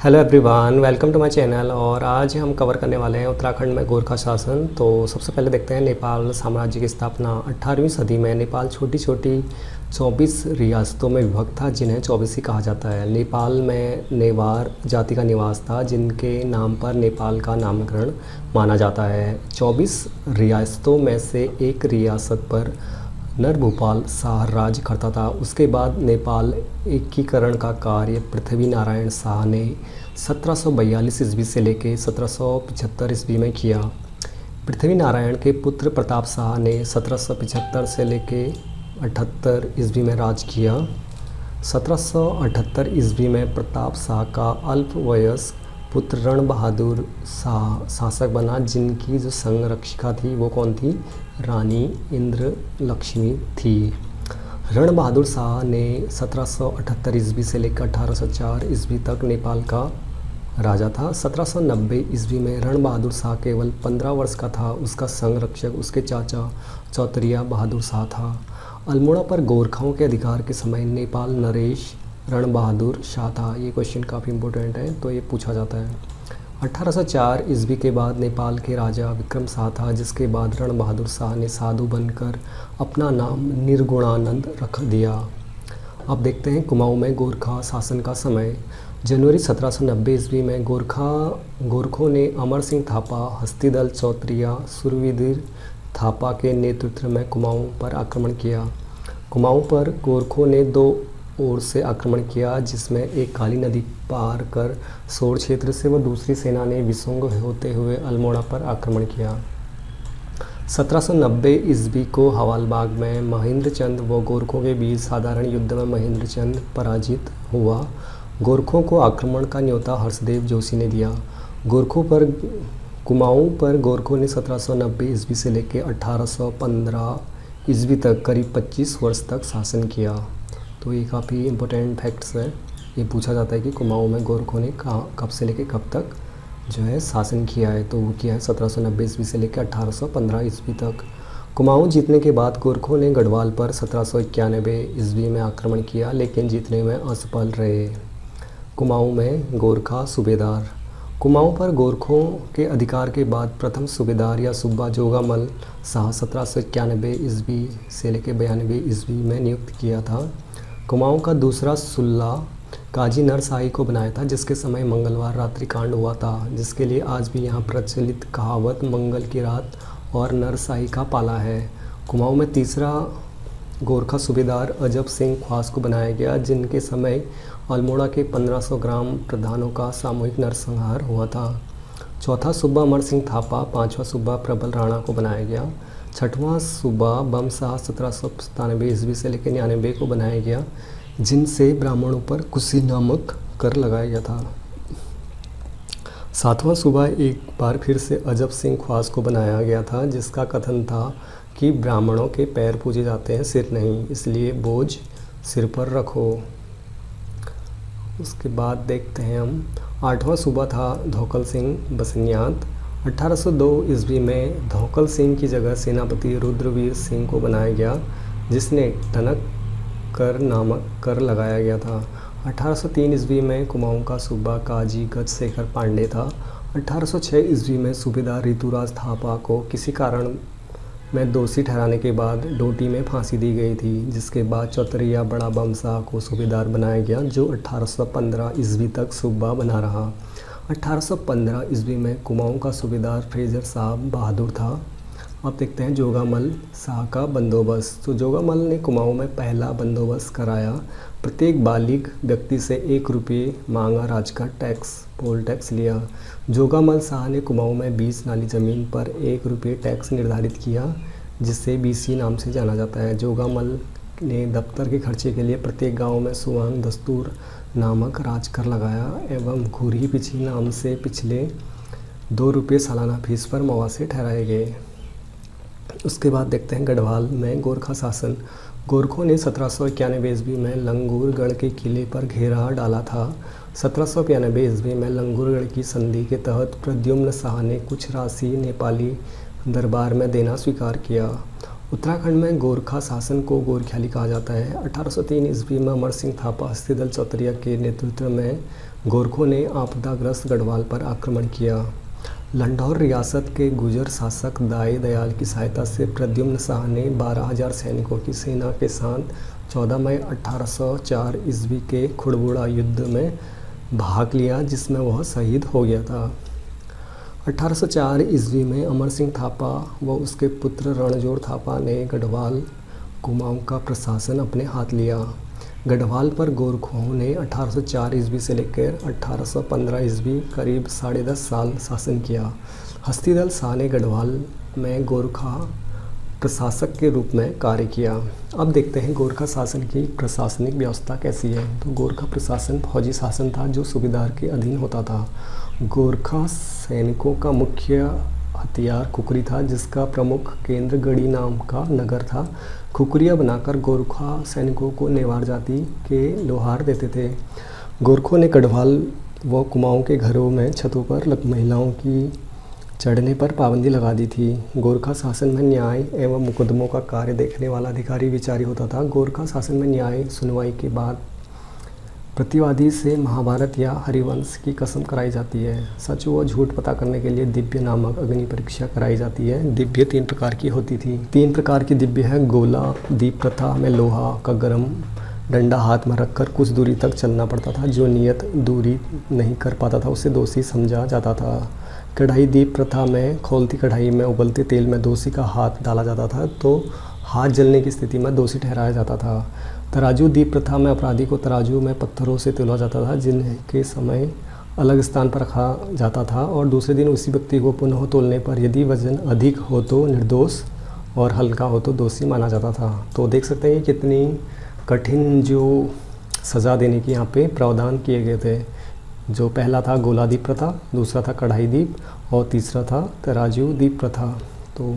Hello everyone, welcome to my channel. और आज हम कवर करने वाले हैं उत्तराखंड में गोरखा शासन। तो सबसे पहले देखते हैं नेपाल साम्राज्य की स्थापना 18वीं सदी में। नेपाल छोटी छोटी 24 रियासतों में विभक्त था, जिन्हें चौबीसी कहा जाता है। नेपाल में नेवार जाति का निवास था, जिनके नाम पर नेपाल का नामकरण माना जाता है। 24 रियासतों में से एक रियासत पर नरभूपाल शाह राज करता था। उसके बाद नेपाल एकीकरण का कार्य पृथ्वी नारायण शाह ने 1742 ईस्वी से लेकर 1775 ईस्वी में किया। पृथ्वी नारायण के पुत्र प्रताप शाह ने 1775 से लेकर 78 ईस्वी में राज किया। 1778 ईस्वी में प्रताप शाह का अल्पवयस्क पुत्र रण बहादुर शाह शासक बना, जिनकी जो संरक्षिका थी वो कौन थी? रानी इंद्र लक्ष्मी थी। रण बहादुर शाह ने 1778 ईस्वी से लेकर 1804 ईस्वी तक नेपाल का राजा था। 1790 ईस्वी में रण बहादुर शाह केवल 15 वर्ष का था। उसका संरक्षक उसके चाचा चौतरिया बहादुर शाह था। अल्मोड़ा पर गोरखाओं के अधिकार के समय नेपाल नरेश रण बहादुर शाह था। ये क्वेश्चन काफ़ी इंपॉर्टेंट है, तो ये पूछा जाता है। 1804 ईस्वी के बाद नेपाल के राजा विक्रम शाह था, जिसके बाद रण बहादुर शाह ने साधु बनकर अपना नाम निर्गुणानंद रख दिया। अब देखते हैं कुमाऊं में गोरखा शासन का समय। जनवरी 1790 ईस्वी में गोरखों ने अमर सिंह थापा, हस्तिदल चौतरिया, सुरवीर थापा के नेतृत्व में कुमाऊं पर आक्रमण किया। कुमाऊं पर गोरखों ने दो ओर से आक्रमण किया, जिसमें एक काली नदी पार कर सोर क्षेत्र से व दूसरी सेना ने विसुंग होते हुए अल्मोड़ा पर आक्रमण किया। 1790 ईस्वी को हवालबाग में महेंद्र चंद व गोरखों के बीच साधारण युद्ध में महेंद्र चंद पराजित हुआ। गोरखों को आक्रमण का न्योता हर्षदेव जोशी ने दिया। कुमाऊं पर गोरखों ने 1790 ईस्वी से लेकर 1815 ईस्वी तक करीब 25 वर्ष तक शासन किया। तो ये काफ़ी इम्पोर्टेंट फैक्ट्स है। ये पूछा जाता है कि कुमाऊं में गोरखों ने कब से लेकर कब तक जो है शासन किया है, तो वो किया है 1790 ईस्वी से लेकर 1815 ईस्वी तक। कुमाऊं जीतने के बाद गोरखों ने गढ़वाल पर 1791 ईस्वी में आक्रमण किया, लेकिन जीतने में असफल रहे। कुमाऊं में गोरखा सूबेदार। कुमाऊं पर गोरखों के अधिकार के बाद प्रथम सूबेदार या सूबा जोगामल शाह 1791 ईस्वी से लेकर 92 ईस्वी में नियुक्त किया था। कुमाऊं का दूसरा सुल्ला काजी नरसाई को बनाया था, जिसके समय मंगलवार रात्रि कांड हुआ था, जिसके लिए आज भी यहाँ प्रचलित कहावत मंगल की रात और नरसाई का पाला है। कुमाऊं में तीसरा गोरखा सूबेदार अजब सिंह ख्वास को बनाया गया, जिनके समय अल्मोड़ा के 1500 ग्राम प्रधानों का सामूहिक नरसंहार हुआ था। चौथा सूबा अमर सिंह थापा, पाँचवा सूबा प्रबल राणा को बनाया गया। छठवां सूबा बम शाह 1797 ईस्वी से लेकर 99 को बनाया गया, जिनसे ब्राह्मणों पर कुशी नामक कर लगाया गया था। सातवां सूबा एक बार फिर से अजब सिंह ख्वास को बनाया गया था, जिसका कथन था कि ब्राह्मणों के पैर पूजे जाते हैं, सिर नहीं, इसलिए बोझ सिर पर रखो। उसके बाद देखते हैं हम। आठवां सूबा था धौकल सिंह बसन्यात। 1802 ईस्वी में धौकल सिंह की जगह सेनापति रुद्रवीर सिंह को बनाया गया, जिसने टनक कर नामक कर लगाया गया था। 1803 ईस्वी में कुमाऊं का सूबा काजी गजशेखर पांडे था। 1806 ईस्वी में सूबेदार ऋतुराज थापा को किसी कारण में दोषी ठहराने के बाद डोटी में फांसी दी गई थी, जिसके बाद चौतरिया बड़ा बम शाह को सूबेदार बनाया गया, जो 1815 ईस्वी तक सूबा बना रहा। 1815 ईस्वी में कुमाऊं का सूबेदार फ्रेजर साहब बहादुर था। अब देखते हैं जोगामल शाह का बंदोबस्त। तो जोगामल ने कुमाऊं में पहला बंदोबस्त कराया। प्रत्येक बालिग व्यक्ति से 1 रुपये मांगा राज का टैक्स, पोल टैक्स लिया। जोगामल शाह ने कुमाऊं में 20 नाली ज़मीन पर 1 रुपये टैक्स निर्धारित किया, जिसे बीसी नाम से जाना जाता है। जोगामल ने दफ्तर के खर्चे के लिए प्रत्येक गांव में सुवांग दस्तूर नामक राजकर लगाया एवं घूरी पिछी नाम से पिछले 2 रुपये सालाना फीस पर मवासे ठहराए गए। उसके बाद देखते हैं गढ़वाल में गोरखा शासन। गोरखों ने 1791 ईस्वी में लंगूरगढ़ के किले पर घेरा डाला था। 1792 ईस्वी में लंगूरगढ़ की संधि के तहत प्रद्युम्न शाह ने कुछ राशि नेपाली दरबार में देना स्वीकार किया। उत्तराखंड में गोरखा शासन को गोरख्याली कहा जाता है। 1803 ईस्वी में अमर सिंह थापा हस्तिदल चौतरिया के नेतृत्व में गोरखों ने आपदाग्रस्त गढ़वाल पर आक्रमण किया। लंढौर रियासत के गुजर शासक दाई दयाल की सहायता से प्रद्युम्न शाह ने 12,000 सैनिकों की सेना के साथ 14 मई 1804 ईस्वी के खुड़बुड़ा युद्ध में भाग लिया, जिसमें वह शहीद हो गया था। 1804 ईस्वी में अमर सिंह थापा व उसके पुत्र रणजोड़ थापा ने गढ़वाल कुमाऊं का प्रशासन अपने हाथ लिया। गढ़वाल पर गोरखों ने 1804 ईस्वी से लेकर 1815 ईस्वी करीब 10.5 साल शासन किया। हस्तिदल शाह ने गढ़वाल में गोरखा प्रशासक के रूप में कार्य किया। अब देखते हैं गोरखा शासन की प्रशासनिक व्यवस्था कैसी है। तो गोरखा प्रशासन फौजी शासन था जो सूबेदार के अधीन होता था। गोरखा सैनिकों का मुख्य हथियार खुखरी था, जिसका प्रमुख केंद्र गढ़ी नाम का नगर था। खुखरियाँ बनाकर गोरखा सैनिकों को नेवार जाति के लोहार देते थे। गोरखों ने गढ़वाल व कुमाऊं के घरों में छतों पर महिलाओं की चढ़ने पर पाबंदी लगा दी थी। गोरखा शासन में न्याय एवं मुकदमों का कार्य देखने वाला अधिकारी विचारी होता था। गोरखा शासन में न्याय सुनवाई के बाद प्रतिवादी से महाभारत या हरिवंश की कसम कराई जाती है। सच व झूठ पता करने के लिए दिव्य नामक अग्नि परीक्षा कराई जाती है। दिव्य 3 प्रकार की होती थी। 3 प्रकार की दिव्य है। गोला दीप प्रथा में लोहा का गर्म डंडा हाथ में रखकर कुछ दूरी तक चलना पड़ता था। जो नियत दूरी नहीं कर पाता था उसे दोषी समझा जाता था। कढ़ाई दीप प्रथा में खौलती कढ़ाई में उबलते तेल में दोषी का हाथ डाला जाता था तो हाथ जलने की स्थिति में दोषी ठहराया जाता था। तराजू दीप प्रथा में अपराधी को तराजू में पत्थरों से तोला जाता था, जिनके समय अलग स्थान पर रखा जाता था और दूसरे दिन उसी व्यक्ति को पुनः तोलने पर यदि वजन अधिक हो तो निर्दोष और हल्का हो तो दोषी माना जाता था। तो देख सकते हैं कितनी कठिन जो सज़ा देने की यहाँ पे प्रावधान किए गए थे। जो पहला था गोला दीप प्रथा, दूसरा था कढ़ाई दीप और तीसरा था तराजू दीप प्रथा। तो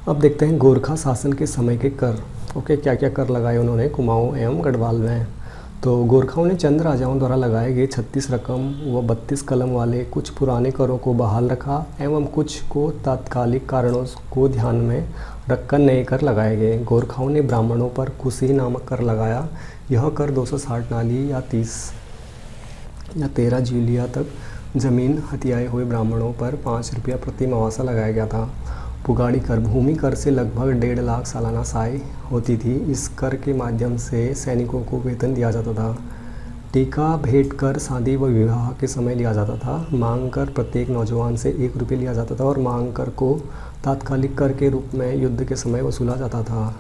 अब देखते हैं गोरखा शासन के समय के कर। ओके, क्या क्या कर लगाए उन्होंने कुमाऊं एवं गढ़वाल में। तो गोरखाओं ने चंद राजाओं द्वारा लगाए गए 36 रकम व 32 कलम वाले कुछ पुराने करों को बहाल रखा एवं कुछ को तात्कालिक कारणों को ध्यान में रखकर नए कर लगाए गए। गोरखाओं ने ब्राह्मणों पर कुशी नामक कर लगाया। यह कर 260 नाली या 30 या 13 जूलिया तक जमीन हथियाए हुए ब्राह्मणों पर 5 रुपया प्रति मवासा लगाया गया था। पुगाड़ी कर भूमि कर से लगभग 1.5 लाख सालाना आय होती थी। इस कर के माध्यम से सैनिकों को वेतन दिया जाता था। टीका भेंट कर शादी व विवाह के समय लिया जाता था। मांग कर प्रत्येक नौजवान से 1 रुपये लिया जाता था और मांग कर को तात्कालिक कर के रूप में युद्ध के समय वसूला जाता था।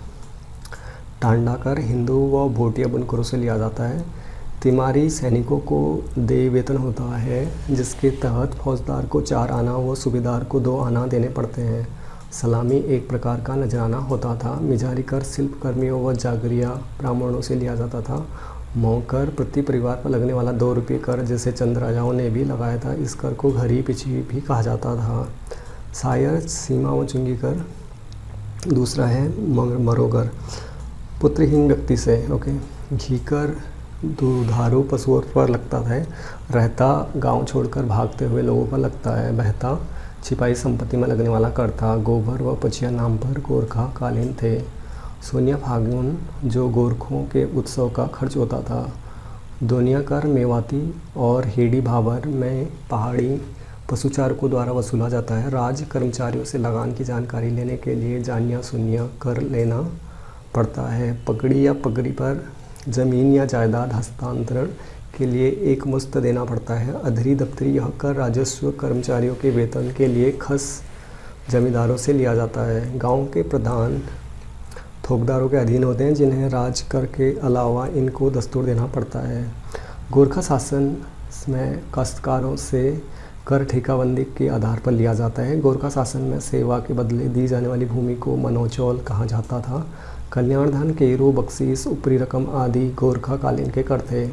टांडा कर हिंदू व भोटिया बुनकरों से लिया जाता है। तिमारी सैनिकों को देय वेतन होता है, जिसके तहत फौजदार को 4 आना व सूबेदार को 2 आना देने पड़ते हैं। सलामी एक प्रकार का नजराना होता था। मिजारी कर शिल्प कर्मियों व जागरिया ब्राह्मणों से लिया जाता था। मौकर प्रति परिवार पर लगने वाला 2 रुपये कर जैसे चंद राजाओं ने भी लगाया था। इस कर को घरी पिछी भी कहा जाता था। सायर सीमा व चुंगी कर। दूसरा है मरोगर पुत्रहीन व्यक्ति से। ओके, घीकर दुधारू पशुओं पर लगता है। रहता गांव छोड़कर भागते हुए लोगों पर लगता है। बहता छिपाई संपत्ति में लगने वाला कर था। गोबर व पचिया नाम पर गोरखा कालीन थे। सोनिया फागुन जो गोरखों के उत्सव का खर्च होता था। दोनिया कर मेवाती और हेडी भावर में पहाड़ी पशुचारकों द्वारा वसूला जाता है। राज्य कर्मचारियों से लगान की जानकारी लेने के लिए जानिया सुनिया कर लेना पड़ता है। पगड़ी या पगड़ी पर ज़मीन या जायदाद हस्तांतरण के लिए एक मुश्त देना पड़ता है। अधरी दफ्तरी यह कर राजस्व कर्मचारियों के वेतन के लिए खस जमींदारों से लिया जाता है। गांव के प्रधान थोकदारों के अधीन होते हैं, जिन्हें राज कर के अलावा इनको दस्तूर देना पड़ता है। गोरखा शासन में काश्तकारों से कर ठेकाबंदी के आधार पर लिया जाता है। गोरखा शासन में सेवा के बदले दी जाने वाली भूमि को मनोचौल कहा जाता था। कल्याण धन, केरू, बख्शीश, ऊपरी रकम आदि गोरखा कालीन के कर थे।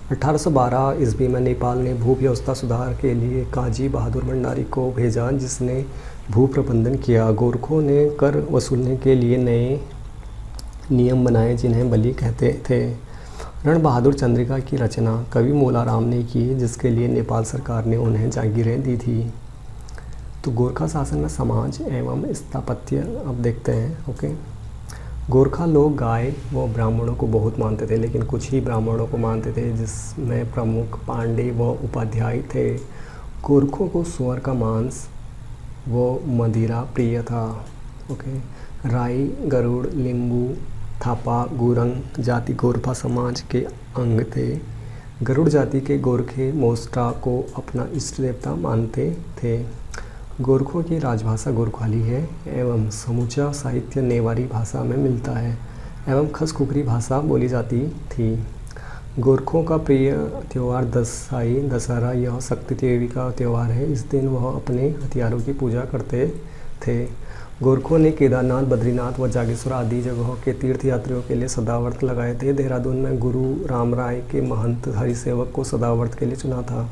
1812 ईस्वी में नेपाल ने भू व्यवस्था सुधार के लिए काजी बहादुर भंडारी को भेजा, जिसने भू प्रबंधन किया। गोरखों ने कर वसूलने के लिए नए नियम बनाए, जिन्हें बलि कहते थे। रण बहादुर चंद्रिका की रचना कवि मोलाराम ने की, जिसके लिए नेपाल सरकार ने उन्हें जागीरें दी थी। तो गोरखा शासन में समाज एवं स्थापत्य अब देखते हैं। ओके, गोरखा लोग गाय व ब्राह्मणों को बहुत मानते थे, लेकिन कुछ ही ब्राह्मणों को मानते थे, जिसमें प्रमुख पांडे व उपाध्याय थे। गोरखों को सुअर का मांस व मदिरा प्रिय था। ओके। राई, गरुड़, लिंबू, थापा, गुरंग जाति गोरखा समाज के अंग थे। गरुड़ जाति के गोरखे मोस्टा को अपना इष्ट देवता मानते थे। गोरखों की राजभाषा गोरखाली है एवं समूचा साहित्य नेवारी भाषा में मिलता है एवं खसकुकरी भाषा बोली जाती थी। गोरखों का प्रिय त्यौहार दसाई दशहरा यह शक्ति देवी का त्यौहार है। इस दिन वह अपने हथियारों की पूजा करते थे। गोरखों ने केदारनाथ, बद्रीनाथ व जागेश्वर आदि जगहों के तीर्थ यात्रियों के लिए सदाव्रत लगाए थे। देहरादून में गुरु राम राय के महंत हरिसेवक को सदाव्रत के लिए चुना था।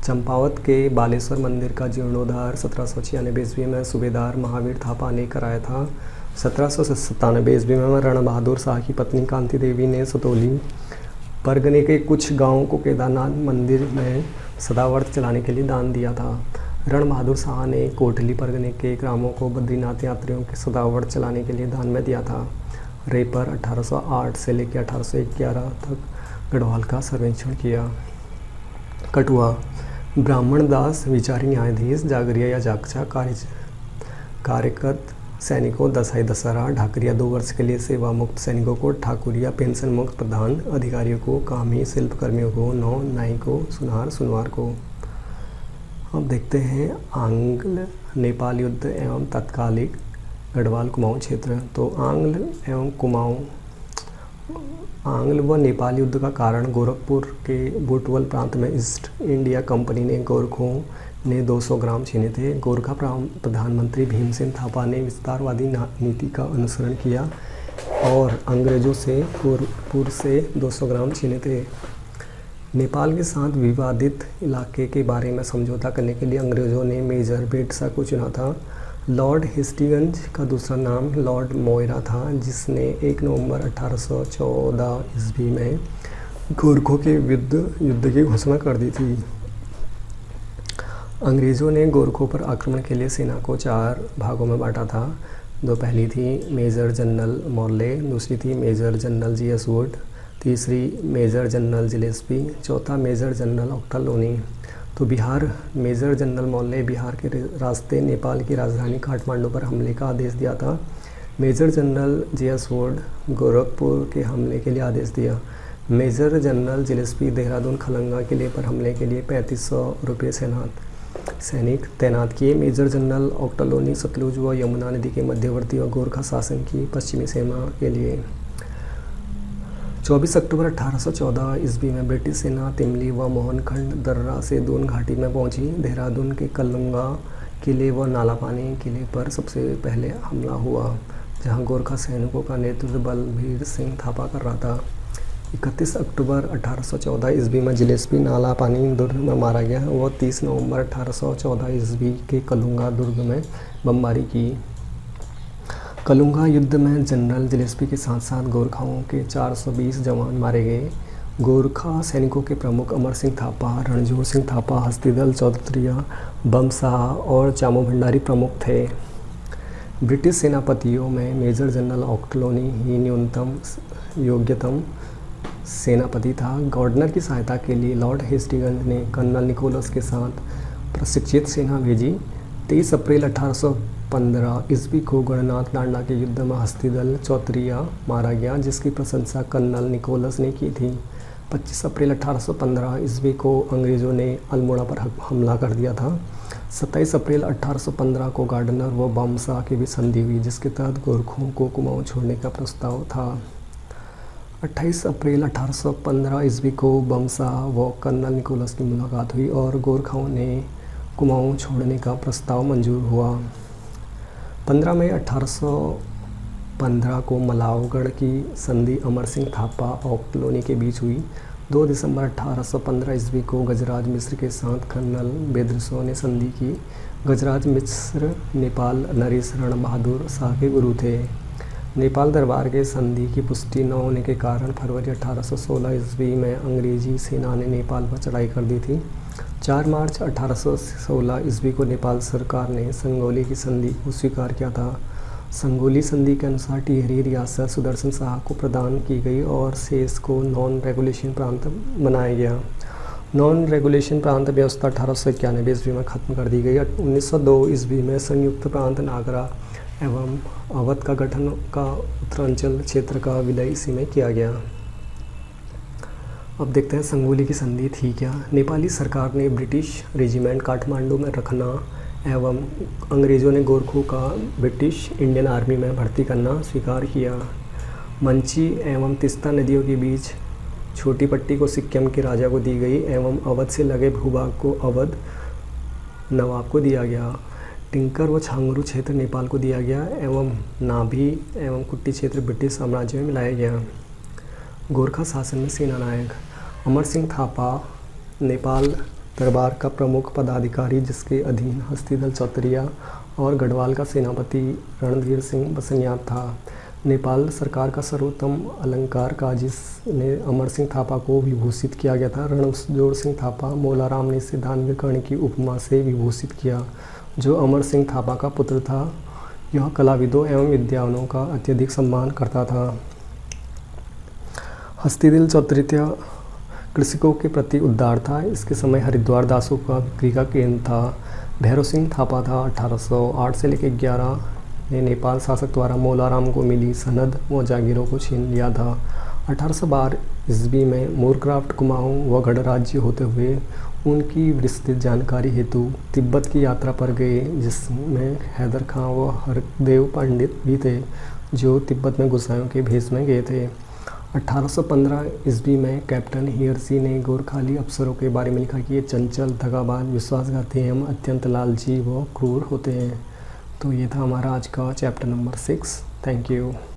चंपावत के बालेश्वर मंदिर का जीर्णोद्धार 1796 ईस्वी में सूबेदार महावीर थापा ने कराया था। 1797 ईस्वी में रण बहादुर शाह की पत्नी कांति देवी ने सतौली परगने के कुछ गांवों को केदारनाथ मंदिर में सदाव्रत चलाने के लिए दान दिया था। रण बहादुर शाह ने कोटली परगने के ग्रामों को बद्रीनाथ यात्रियों के सदाव्रत चलाने के लिए दान में दिया था। रेपर 1808 से लेकर 1811 तक गढ़वाल का सर्वेक्षण किया। कठुआ ब्राह्मण दास, विचारी न्यायाधीश, जागरिया या जागचा, कार्यकर्त सैनिकों, दसाई दशहरा, ढाकरिया 2 वर्ष के लिए सेवा मुक्त सैनिकों को, ठाकुरिया पेंशन मुक्त प्रधान अधिकारियों को, कामी शिल्पकर्मियों को, नौ नाई को, सुनार सुनवार को। अब देखते हैं आंग्ल नेपाल युद्ध एवं तत्कालिक गढ़वाल कुमाऊं क्षेत्र। तो आंग्ल व नेपाल युद्ध का कारण गोरखपुर के बुटवल प्रांत में ईस्ट इंडिया कंपनी ने गोरखों ने 200 ग्राम छीने थे। गोरखा प्रधानमंत्री भीमसेन थापा ने विस्तारवादी नीति का अनुसरण किया और अंग्रेजों से गोरखपुर से 200 ग्राम छीने थे। नेपाल के साथ विवादित इलाके के बारे में समझौता करने के लिए अंग्रेजों ने मेजर बेटसा को चुना था। लॉर्ड हेस्टिंग्स का दूसरा नाम लॉर्ड मोयरा था, जिसने 1 नवंबर 1814 ईस्वी में गोरखों के युद्ध की घोषणा कर दी थी। अंग्रेज़ों ने गोरखों पर आक्रमण के लिए सेना को 4 भागों में बांटा था। दो पहली थी मेजर जनरल मॉर्ले, दूसरी थी मेजर जनरल जी.एस. वुड, तीसरी मेजर जनरल जिलेस्पी, चौथा मेजर जनरल ऑक्टालोनी। तो मेजर जनरल मॉर्ले बिहार के रास्ते नेपाल की राजधानी काठमांडू पर हमले का आदेश दिया था। Major general G S. Wood Gorakhpur के हमले के लिए आदेश दिया। Major general Gillespie Dehradun Khalanga किले पर हमले के लिए 3500 रुपये सैनिक तैनात किए। मेजर जनरल ऑक्टालोनी सतलुज व यमुना नदी के मध्यवर्ती व गोरखा शासन की पश्चिमी सीमा के लिए। 24 अक्टूबर 1814 ईस्वी में ब्रिटिश सेना तिमली व मोहनखंड दर्रा से दून घाटी में पहुंची। देहरादून के कलंगा किले व नालापानी किले पर सबसे पहले हमला हुआ, जहां गोरखा सैनिकों का नेतृत्व बलबीर सिंह थापा कर रहा था। 31 अक्टूबर 1814 ईस्वी में जिलेस्पी नालापानी दुर्ग में मारा गया। वह 30 नवंबर 1814 ईस्वी के कलुंगा दुर्ग में बमबारी की। कलुंगा युद्ध में जनरल जिलेस्पी के साथ साथ गोरखाओं के 420 जवान मारे गए। गोरखा सैनिकों के प्रमुख अमर सिंह थापा, रणजोर सिंह थापा, हस्तिदल चौधरी, बमशाह और चामो भंडारी प्रमुख थे। ब्रिटिश सेनापतियों में मेजर जनरल ऑक्टलोनी ही न्यूनतम योग्यतम सेनापति था। गवर्नर की सहायता के लिए लॉर्ड हेस्टिंग्स ने कर्नल निकोलस के साथ प्रशिक्षित सेना भेजी। 23 अप्रैल 1815 ईस्वी को गणनाथ लांडा के युद्ध में हस्तिदल चौधरीया मारा गया, जिसकी प्रशंसा कर्नल निकोलस ने की थी। 25 अप्रैल 1815 ईस्वी को अंग्रेज़ों ने अल्मोड़ा पर हमला कर दिया था। 27 अप्रैल 1815 को गार्डनर व बमशाह की भी संधि हुई, जिसके तहत गोरखों को कुमाऊं छोड़ने का प्रस्ताव था। 28 अप्रैल 1815 ईस्वी को बमशाह व कर्नल निकोलस की मुलाकात हुई और गोरखाओं ने कुमाऊं छोड़ने का प्रस्ताव मंजूर हुआ। 15 मई 1815 को मलावगढ़ की संधि अमर सिंह थापा ऑक्टलोनी के बीच हुई। 2 दिसंबर 1815 ईस्वी को गजराज मिश्र के साथ कर्नल बेदरसो ने संधि की। गजराज मिश्र नेपाल नरेश रण बहादुर शाह के गुरु थे। नेपाल दरबार के संधि की पुष्टि न होने के कारण फरवरी 1816 ईस्वी में अंग्रेजी सेना ने नेपाल पर चढ़ाई कर दी थी। 4 मार्च 1816 ईस्वी को नेपाल सरकार ने संगोली की संधि को स्वीकार किया था। संगोली संधि के अनुसार टिहरी रियासत सुदर्शन शाह को प्रदान की गई और शेष को नॉन रेगुलेशन प्रांत बनाया गया। नॉन रेगुलेशन प्रांत व्यवस्था 1891 ईस्वी में ख़त्म कर दी गई। 1902 ईस्वी में संयुक्त प्रांत नागरा एवं अवध का गठन का उत्तरांचल क्षेत्र का विलय इसी में किया गया। अब देखते हैं संगोली की संधि थी क्या। नेपाली सरकार ने ब्रिटिश रेजिमेंट काठमांडू में रखना एवं अंग्रेज़ों ने गोरखों का ब्रिटिश इंडियन आर्मी में भर्ती करना स्वीकार किया। मंची एवं तिस्ता नदियों के बीच छोटी पट्टी को सिक्किम के राजा को दी गई एवं अवध से लगे भूभाग को अवध नवाब को दिया गया। टिंकर व छांगरू क्षेत्र नेपाल को दिया गया एवं नाभी एवं कुट्टी क्षेत्र ब्रिटिश साम्राज्य में मिलाया गया। गोरखा शासन में सेना नायक अमर सिंह थापा नेपाल दरबार का प्रमुख पदाधिकारी, जिसके अधीन हस्तीदल चौतरिया और गढ़वाल का सेनापति रणधीर सिंह बसनियात था। नेपाल सरकार का सर्वोत्तम अलंकार का जिसने अमर सिंह थापा को विभूषित किया गया था। रणजोड़ सिंह थापा मोलाराम ने इसे दानवीर कर्ण की उपमा से विभूषित किया, जो अमर सिंह थापा का पुत्र था। यह कलाविदों एवं विद्वानों का अत्यधिक सम्मान करता था। हस्तीदिल चौतरिया कृषकों के प्रति उदार था। इसके समय हरिद्वार दासों का बिक्री का केंद्र था। भैरव सिंह थापा था 1808 से लेकर 11 ने नेपाल शासक द्वारा मोलाराम को मिली सनद व जागीरों को छीन लिया था। 1812 ईस्वी में मोरक्राफ्ट कुमाऊं व गणराज्य होते हुए उनकी विस्तृत जानकारी हेतु तिब्बत की यात्रा पर गए, जिसमें हैदर खां व हरदेव पंडित भी थे, जो तिब्बत में गोसाइयों के भेष में गए थे। 1815 ईस्वी में कैप्टन हियर्सी ने गोरखाली अफसरों के बारे में लिखा कि ये चंचल, दगाबाज, विश्वासघाती एवं अत्यंत लालची व क्रूर होते हैं। तो ये था हमारा आज का चैप्टर नंबर 6। Thank you.